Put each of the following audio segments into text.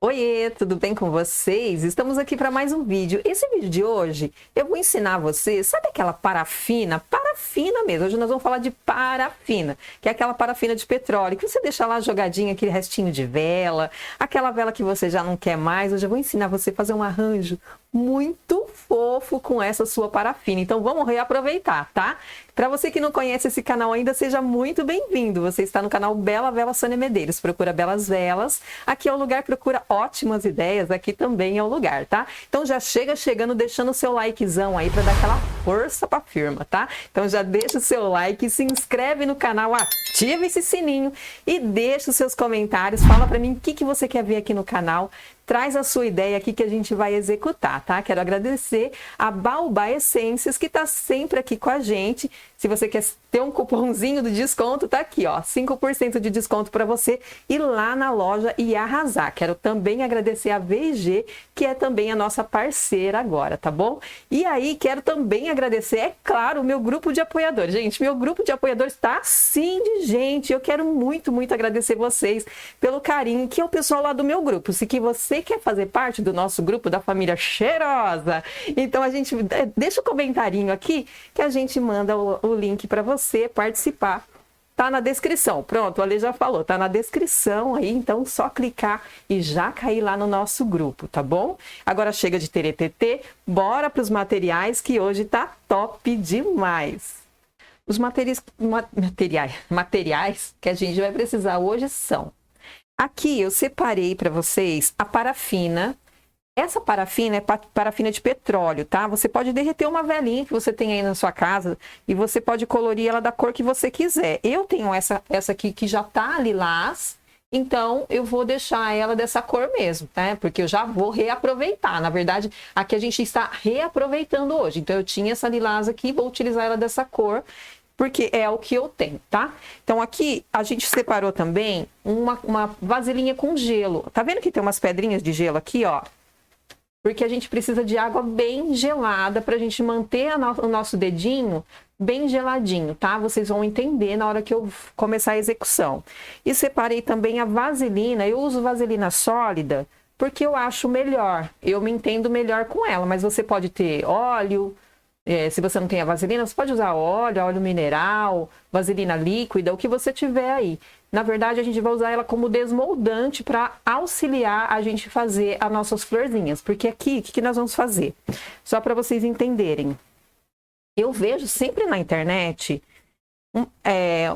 Oiê, tudo bem com vocês? Estamos aqui para mais um vídeo. Esse vídeo de hoje eu vou ensinar você, sabe aquela parafina? Parafina mesmo, hoje nós vamos falar de parafina, que é aquela parafina de petróleo, que você deixa lá jogadinha, aquele restinho de vela, aquela vela que você já não quer mais. Hoje eu vou ensinar você a fazer um arranjo muito fofo com essa sua parafina. Então vamos reaproveitar, tá? Para você que não conhece esse canal ainda, seja muito bem-vindo. Você está no canal Bela Vela Sônia Medeiros. Procura Belas Velas. Aqui é o lugar, procura ótimas ideias. Aqui também é o lugar, tá? Então já chega chegando, deixando o seu likezão aí para dar aquela força para a firma, tá? Então já deixa o seu like, se inscreve no canal, ativa esse sininho e deixa os seus comentários. Fala para mim o que você quer ver aqui no canal. Traz a sua ideia aqui que a gente vai executar, tá? Quero agradecer a Baobá Essências, que tá sempre aqui com a gente. Se você quer ter um cupomzinho de desconto, tá aqui, ó, 5% de desconto para você ir lá na loja e arrasar. Quero também agradecer a VG, que é também a nossa parceira agora, tá bom? E aí, quero também agradecer, é claro, o meu grupo de apoiadores. Gente, meu grupo de apoiadores tá assim de gente. Eu quero muito, muito agradecer vocês pelo carinho, que é o pessoal lá do meu grupo. Se que você quer fazer parte do nosso grupo da família cheirosa, então a gente deixa o comentarinho aqui que a gente manda o link para você participar. Tá na descrição. Pronto, o Ale já falou, tá na descrição aí, então só clicar e já cair lá no nosso grupo, tá bom? Agora chega de teretetê, bora para os materiais que hoje tá top demais. Os materiais que a gente vai precisar hoje são: aqui eu separei para vocês a parafina. Essa parafina é parafina de petróleo, tá? Você pode derreter uma velinha que você tem aí na sua casa e você pode colorir ela da cor que você quiser. Eu tenho essa aqui que já tá lilás, então eu vou deixar ela dessa cor mesmo, tá? Porque eu já vou reaproveitar. Na verdade, aqui a gente está reaproveitando hoje. Então eu tinha essa lilás aqui, vou utilizar ela dessa cor, porque é o que eu tenho, tá? Então aqui a gente separou também uma vasilhinha com gelo. Tá vendo que tem umas pedrinhas de gelo aqui, ó? Porque a gente precisa de água bem gelada para a gente manter o nosso dedinho bem geladinho, tá? Vocês vão entender na hora que eu começar a execução. E separei também a vaselina. Eu uso vaselina sólida porque eu acho melhor. Eu me entendo melhor com ela, mas você pode ter óleo. Se você não tem a vaselina, você pode usar óleo mineral, vaselina líquida, o que você tiver aí. Na verdade, a gente vai usar ela como desmoldante para auxiliar a gente fazer as nossas florzinhas. Porque aqui, o que nós vamos fazer? Só para vocês entenderem. Eu vejo sempre na internet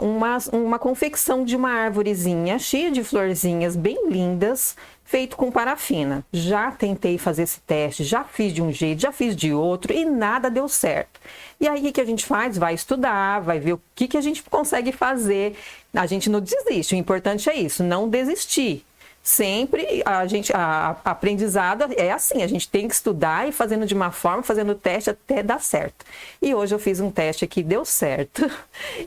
uma confecção de uma árvorezinha cheia de florzinhas bem lindas, feito com parafina. Já tentei fazer esse teste, já fiz de um jeito, já fiz de outro e nada deu certo. E aí o que a gente faz? Vai estudar, vai ver o que a gente consegue fazer. A gente não desiste, o importante é isso, não desistir. Sempre a aprendizado é assim, a gente tem que estudar e fazendo de uma forma, fazendo teste até dar certo. E hoje eu fiz um teste aqui, deu certo.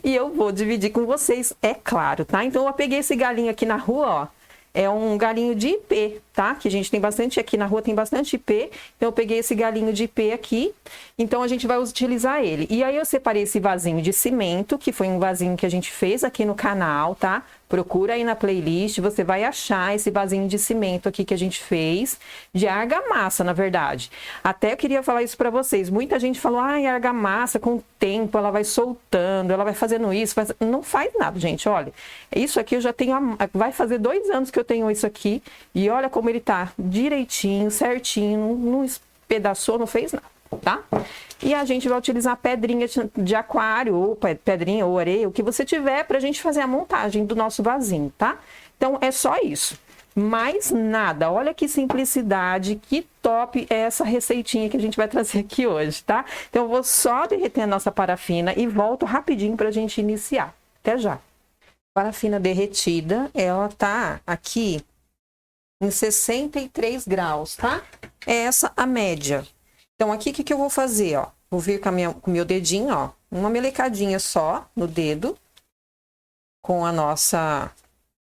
E eu vou dividir com vocês, é claro, tá? Então eu peguei esse galinho aqui na rua, ó. É um galinho de ipê, tá? Que a gente tem bastante aqui na rua, tem bastante ipê. Então eu peguei esse galinho de ipê aqui. Então a gente vai utilizar ele. E aí eu separei esse vasinho de cimento, que foi um vasinho que a gente fez aqui no canal, tá? Procura aí na playlist, você vai achar esse vasinho de cimento aqui que a gente fez, de argamassa, na verdade. Até eu queria falar isso pra vocês. Muita gente falou, argamassa, com o tempo, ela vai soltando, ela vai fazendo isso. Não faz nada, gente, olha. Isso aqui eu já tenho, vai fazer 2 anos que eu tenho isso aqui. E olha como ele tá direitinho, certinho, não espedaçou, não fez nada, tá? E a gente vai utilizar pedrinha de aquário, ou pedrinha, ou areia, o que você tiver, pra gente fazer a montagem do nosso vasinho, tá? Então, é só isso. Mais nada. Olha que simplicidade, que top é essa receitinha que a gente vai trazer aqui hoje, tá? Então, eu vou só derreter a nossa parafina e volto rapidinho pra gente iniciar. Até já. Parafina derretida, ela tá aqui em 63 graus, tá? É essa a média. Então, aqui, o que eu vou fazer, ó? vou vir com o meu dedinho, ó. Uma melecadinha só no dedo. Com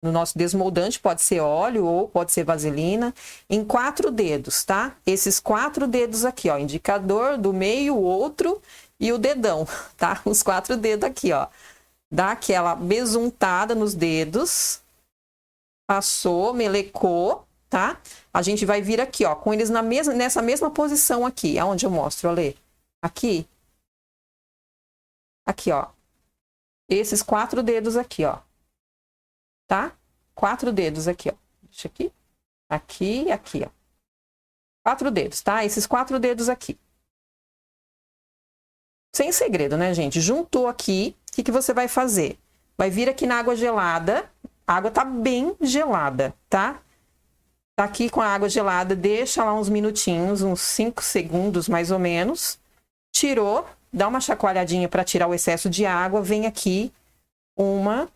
no nosso desmoldante, pode ser óleo ou pode ser vaselina. Em 4 dedos, tá? Esses 4 dedos aqui, ó. Indicador, do meio, o outro e o dedão, tá? Os 4 dedos aqui, ó. Dá aquela besuntada nos dedos. Passou, melecou, tá? A gente vai vir aqui, ó, com eles nessa mesma posição aqui. Aonde eu mostro, Alê? Aqui. Aqui, ó. Esses 4 dedos aqui, ó. Tá? 4 dedos aqui, ó. Deixa aqui. Aqui e aqui, ó. 4 dedos, tá? Esses 4 dedos aqui. Sem segredo, né, gente? Juntou aqui, o que você vai fazer? Vai vir aqui na água gelada. A água tá bem gelada, tá? Tá aqui com a água gelada, deixa lá uns minutinhos, uns 5 segundos mais ou menos. Tirou, dá uma chacoalhadinha para tirar o excesso de água. Vem aqui, 1,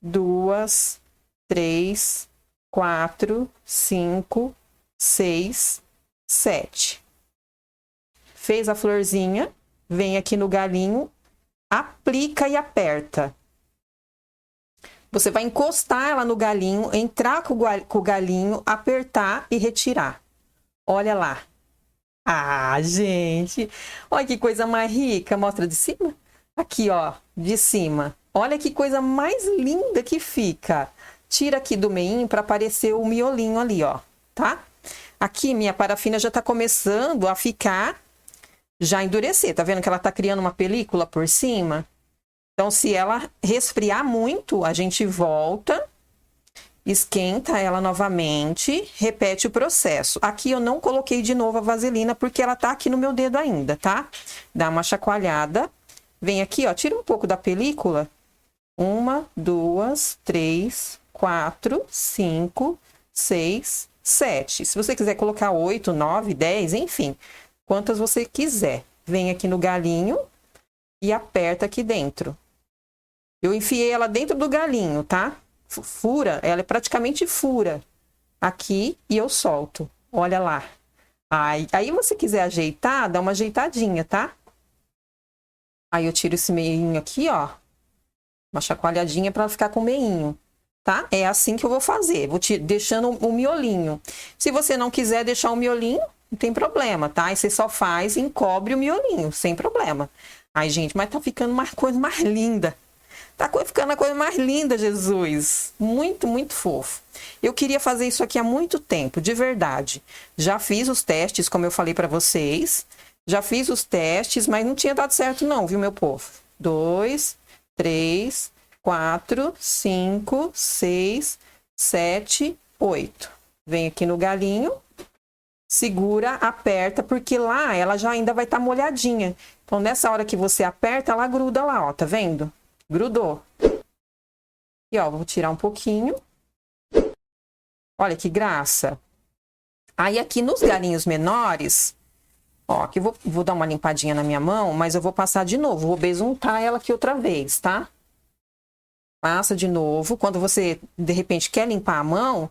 2, 3, 4, 5, 6, 7. Fez a florzinha, vem aqui no galinho, aplica e aperta. Você vai encostar ela no galinho, entrar com o galinho, apertar e retirar. Olha lá. Ah, gente! Olha que coisa mais rica. Mostra de cima? Aqui, ó, de cima. Olha que coisa mais linda que fica. Tira aqui do meinho para aparecer o miolinho ali, ó, tá? Aqui minha parafina já tá começando a ficar, já endurecer. Tá vendo que ela tá criando uma película por cima? Então, se ela resfriar muito, a gente volta, esquenta ela novamente, repete o processo. Aqui eu não coloquei de novo a vaselina, porque ela tá aqui no meu dedo ainda, tá? Dá uma chacoalhada. Vem aqui, ó, tira um pouco da película. 1, 2, 3, 4, 5, 6, 7. Se você quiser colocar 8, 9, 10, enfim, quantas você quiser. Vem aqui no galinho e aperta aqui dentro. Eu enfiei ela dentro do galinho, tá? Fura, ela é praticamente fura. Aqui e eu solto. Olha lá. Aí você quiser ajeitar, dá uma ajeitadinha, tá? Aí eu tiro esse meinho aqui, ó. Uma chacoalhadinha para ficar com o meinho, tá? É assim que eu vou fazer. Vou deixando o miolinho. Se você não quiser deixar o miolinho, não tem problema, tá? Aí você só faz e encobre o miolinho, sem problema. Ai, gente, mas tá ficando uma coisa mais linda. Tá ficando a coisa mais linda, Jesus. Muito, muito fofo. Eu queria fazer isso aqui há muito tempo, de verdade. Já fiz os testes, como eu falei para vocês. Já fiz os testes, mas não tinha dado certo não, viu, meu povo? 2, 3, 4, 5, 6, 7, 8. Vem aqui no galinho. Segura, aperta, porque lá ela já ainda vai estar molhadinha. Então, nessa hora que você aperta, ela gruda lá, ó, tá vendo? Grudou. E, ó, vou tirar um pouquinho. Olha que graça. Aí, aqui nos galinhos menores, ó, aqui eu vou dar uma limpadinha na minha mão, mas eu vou passar de novo. Vou besuntar ela aqui outra vez, tá? Passa de novo. Quando você, de repente, quer limpar a mão,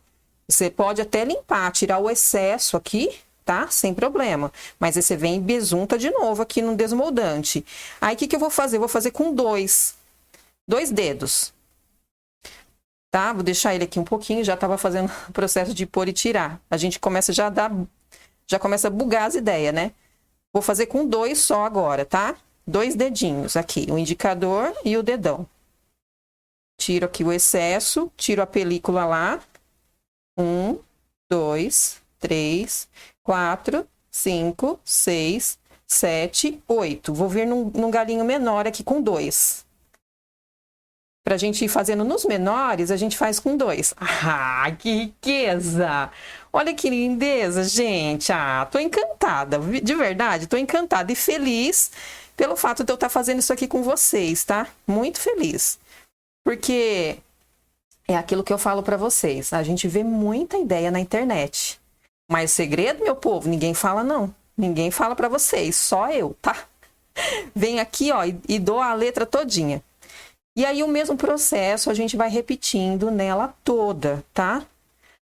você pode até limpar, tirar o excesso aqui, tá? Sem problema. Mas aí você vem e besunta de novo aqui no desmoldante. Aí, o que eu vou fazer? Eu vou fazer com 2 dedos. Tá? Vou deixar ele aqui um pouquinho, já tava fazendo o processo de pôr e tirar. A gente começa já começa a bugar as ideias, né? Vou fazer com 2 só agora, tá? 2 dedinhos aqui, o indicador e o dedão. Tiro aqui o excesso, tiro a película lá. 1, 2, 3, 4, 5, 6, 7, 8. Vou vir num galinho menor aqui com 2. Pra gente ir fazendo nos menores, a gente faz com 2. Ah, que riqueza! Olha que lindeza, gente. Ah, tô encantada. De verdade, tô encantada e feliz pelo fato de eu estar fazendo isso aqui com vocês, tá? Muito feliz. Porque é aquilo que eu falo pra vocês. A gente vê muita ideia na internet. Mas segredo, meu povo, ninguém fala não. Ninguém fala pra vocês, só eu, tá? Vem aqui, ó, e dou a letra todinha. E aí o mesmo processo a gente vai repetindo nela toda, tá?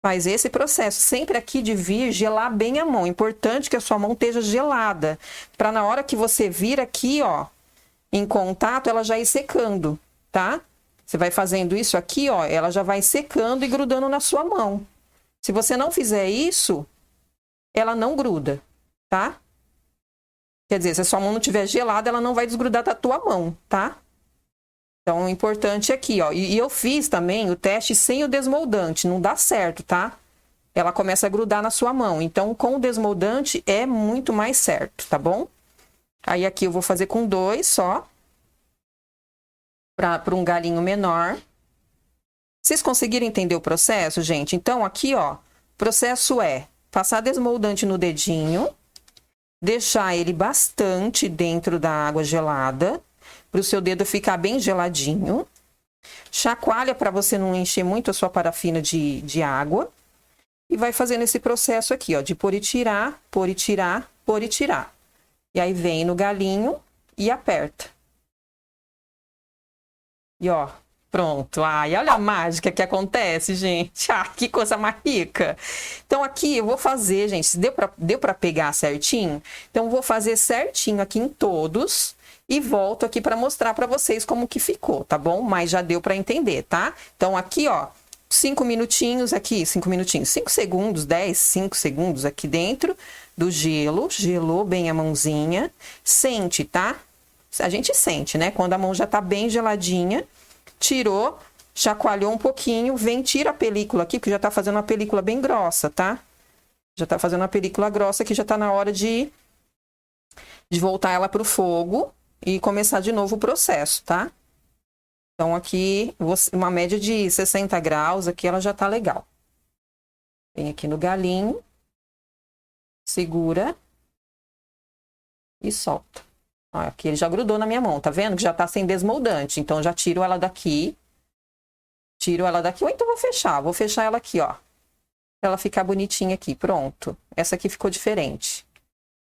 Faz esse processo. Sempre aqui de vir, gelar bem a mão. Importante que a sua mão esteja gelada. Para na hora que você vir aqui, ó, em contato, ela já ir secando, tá? Você vai fazendo isso aqui, ó, ela já vai secando e grudando na sua mão. Se você não fizer isso, ela não gruda, tá? Quer dizer, se a sua mão não estiver gelada, ela não vai desgrudar da tua mão, tá? Então, o importante aqui, ó. E eu fiz também o teste sem o desmoldante. Não dá certo, tá? Ela começa a grudar na sua mão. Então, com o desmoldante é muito mais certo, tá bom? Aí, aqui eu vou fazer com 2 só. Para um galinho menor. Vocês conseguiram entender o processo, gente? Então, aqui, ó. O processo é passar desmoldante no dedinho. Deixar ele bastante dentro da água gelada. Para o seu dedo ficar bem geladinho. Chacoalha para você não encher muito a sua parafina de água. E vai fazendo esse processo aqui, ó, de pôr e tirar, pôr e tirar, pôr e tirar. E aí vem no galinho e aperta. E ó, pronto. Ai, olha a mágica que acontece, gente. Ah, que coisa mais rica. Então aqui eu vou fazer, gente, deu para pegar certinho? Então eu vou fazer certinho aqui em todos. E volto aqui para mostrar para vocês como que ficou, tá bom? Mas já deu para entender, tá? Então, aqui, ó, 5 minutinhos aqui, 5 minutinhos, 5 segundos, 10, 5 segundos aqui dentro do gelo. Gelou bem a mãozinha. Sente, tá? A gente sente, né? Quando a mão já tá bem geladinha, tirou, chacoalhou um pouquinho, vem, tira a película aqui, porque já tá fazendo uma película bem grossa, tá? Já tá fazendo uma película grossa que já tá na hora de voltar ela pro fogo. E começar de novo o processo, tá? Então, aqui, uma média de 60 graus, aqui ela já tá legal. Vem aqui no galinho, segura e solta. Ó, aqui ele já grudou na minha mão, tá vendo? Que já tá sem desmoldante. Então, já tiro ela daqui. Tiro ela daqui, ou então vou fechar ela aqui, ó. Pra ela ficar bonitinha aqui, pronto. Essa aqui ficou diferente,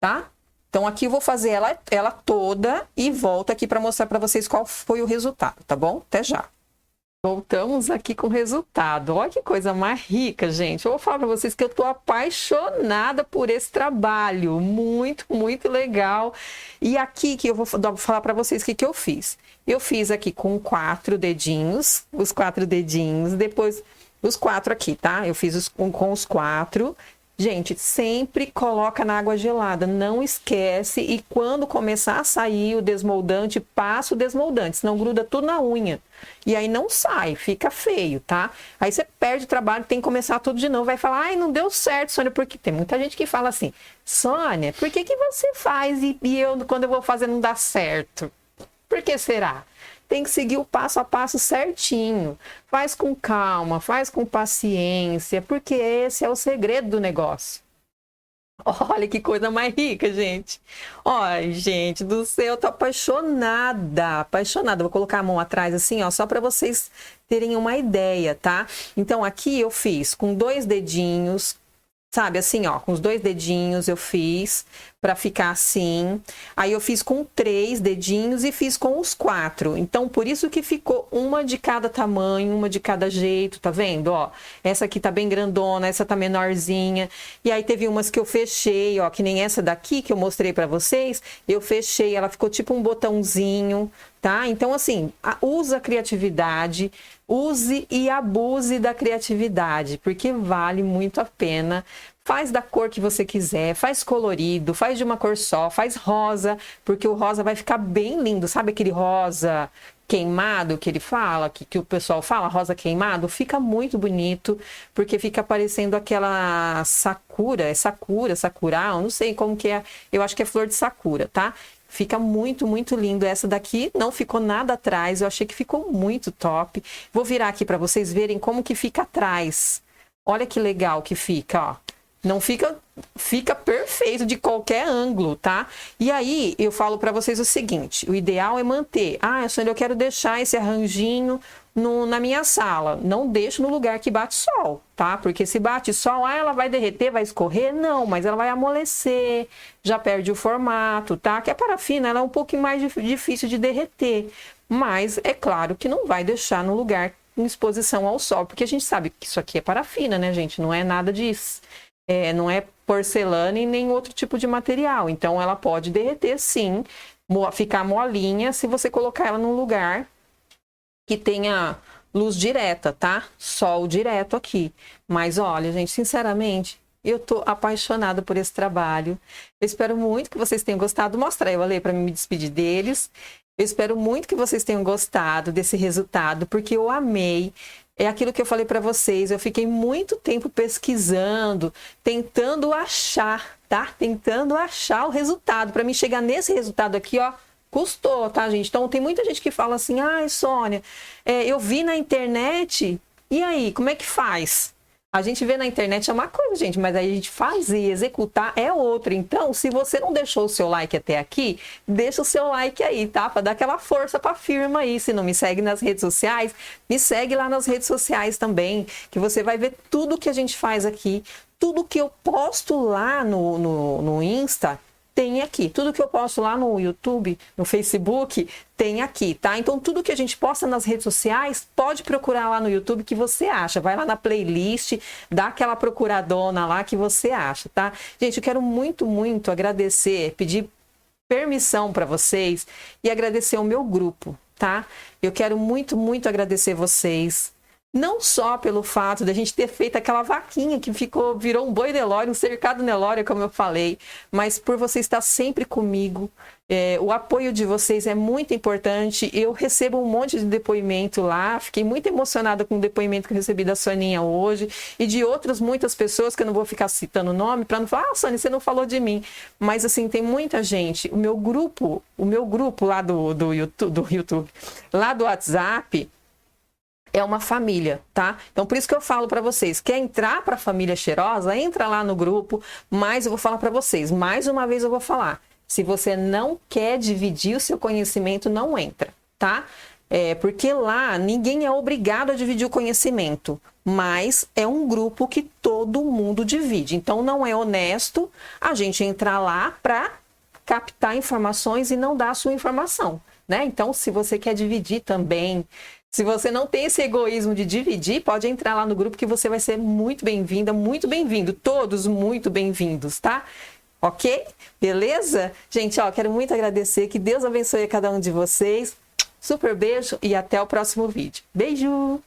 tá? Então, aqui eu vou fazer ela toda e volto aqui para mostrar para vocês qual foi o resultado, tá bom? Até já. Voltamos aqui com o resultado. Olha que coisa mais rica, gente. Eu vou falar para vocês que eu tô apaixonada por esse trabalho. Muito, muito legal. E aqui que eu vou falar para vocês o que eu fiz. Eu fiz aqui com 4 dedinhos, os 4 dedinhos, depois os 4 aqui, tá? Eu fiz com os 4. Gente, sempre coloca na água gelada, não esquece. E quando começar a sair o desmoldante, passa o desmoldante, senão gruda tudo na unha. E aí não sai, fica feio, tá? Aí você perde o trabalho, tem que começar tudo de novo. Vai falar, ai, não deu certo, Sônia, porque tem muita gente que fala assim, Sônia, por que você faz e eu, quando eu vou fazer, não dá certo? Por que será? Tem que seguir o passo a passo certinho. Faz com calma, faz com paciência, porque esse é o segredo do negócio. Olha que coisa mais rica, gente. Olha, gente do céu, eu tô apaixonada, apaixonada. Vou colocar a mão atrás assim, ó, só para vocês terem uma ideia, tá? Então, aqui eu fiz com 2 dedinhos, sabe, assim, ó, com os 2 dedinhos eu fiz para ficar assim. Aí eu fiz com 3 dedinhos e fiz com os 4. Então, por isso que ficou uma de cada tamanho, uma de cada jeito, tá vendo, ó? Essa aqui tá bem grandona, essa tá menorzinha. E aí teve umas que eu fechei, ó, que nem essa daqui que eu mostrei para vocês. Eu fechei, ela ficou tipo um botãozinho, tá? Então, assim, usa a criatividade, use e abuse da criatividade, porque vale muito a pena. Faz da cor que você quiser, faz colorido, faz de uma cor só, faz rosa, porque o rosa vai ficar bem lindo. Sabe aquele rosa queimado que ele fala, que o pessoal fala, rosa queimado? Fica muito bonito, porque fica parecendo aquela sakura, sakura, eu não sei como que é, eu acho que é flor de sakura, tá? Fica muito, muito lindo. Essa daqui não ficou nada atrás, eu achei que ficou muito top. Vou virar aqui para vocês verem como que fica atrás. Olha que legal que fica, ó. Não fica perfeito de qualquer ângulo, tá? E aí, eu falo para vocês o seguinte, o ideal é manter. Ah, Sônia, eu quero deixar esse arranjinho na minha sala. Não deixo no lugar que bate sol, tá? Porque se bate sol, ela vai derreter, vai escorrer? Não, mas ela vai amolecer, já perde o formato, tá? Que a parafina, ela é um pouco mais difícil de derreter. Mas, é claro que não vai deixar no lugar em exposição ao sol, porque a gente sabe que isso aqui é parafina, né, gente? Não é nada disso. Não é porcelana e nem outro tipo de material. Então, ela pode derreter, sim, ficar molinha se você colocar ela num lugar que tenha luz direta, tá? Sol direto aqui. Mas, olha, gente, sinceramente, eu tô apaixonada por esse trabalho. Eu espero muito que vocês tenham gostado. Mostra eu, Ale, para me despedir deles. Eu espero muito que vocês tenham gostado desse resultado, porque eu amei. É aquilo que eu falei para vocês. Eu fiquei muito tempo pesquisando, tentando achar, tá? Tentando achar o resultado. Para mim chegar nesse resultado aqui, ó, custou, tá, gente? Então, tem muita gente que fala assim, ai, Sônia, eu vi na internet, e aí, como é que faz? A gente vê na internet é uma coisa, gente, mas aí a gente fazer, executar é outra. Então, se você não deixou o seu like até aqui, deixa o seu like aí, tá? Para dar aquela força para a firma aí. Se não me segue nas redes sociais, me segue lá nas redes sociais também, que você vai ver tudo que a gente faz aqui, tudo que eu posto lá no Insta, tem aqui. Tudo que eu posto lá no YouTube, no Facebook, tem aqui, tá? Então, tudo que a gente posta nas redes sociais, pode procurar lá no YouTube que você acha. Vai lá na playlist, dá aquela procuradona lá que você acha, tá? Gente, eu quero muito, muito agradecer, pedir permissão para vocês e agradecer o meu grupo, tá? Eu quero muito, muito agradecer vocês. Não só pelo fato de a gente ter feito aquela vaquinha que virou um boi Nelore, um cercado Nelore, como eu falei, mas por você estar sempre comigo. O apoio de vocês é muito importante. Eu recebo um monte de depoimento lá, fiquei muito emocionada com o depoimento que eu recebi da Soninha hoje e de outras muitas pessoas que eu não vou ficar citando o nome para não falar, Sônia, você não falou de mim. Mas assim, tem muita gente. O meu grupo lá do YouTube, lá do WhatsApp, é uma família, tá? Então, por isso que eu falo para vocês, quer entrar para a família cheirosa, entra lá no grupo, mas eu vou falar para vocês, mais uma vez eu vou falar, se você não quer dividir o seu conhecimento, não entra, tá? Porque lá ninguém é obrigado a dividir o conhecimento, mas é um grupo que todo mundo divide, então não é honesto a gente entrar lá para captar informações e não dar a sua informação, né? Então, se você quer dividir também, se você não tem esse egoísmo de dividir, pode entrar lá no grupo que você vai ser muito bem-vinda, muito bem-vindo. Todos muito bem-vindos, tá? Ok? Beleza? Gente, ó, quero muito agradecer. Que Deus abençoe a cada um de vocês. Super beijo e até o próximo vídeo. Beijo!